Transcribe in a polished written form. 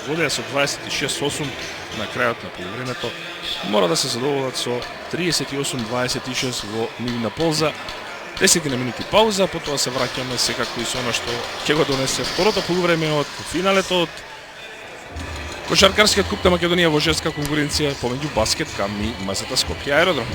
водеа со 26-8 на крајот на полувремето, мора да се задоволат со 38-26 во нивна полза. 10 на минути пауза, потоа се враќаме секако и со она што ќе го донесе второто полувреме од финалето од Кошаркарскиот куп на Македонија во женска конкуренција помеѓу Баскет Камни и МЗТ Скопје Аеродром.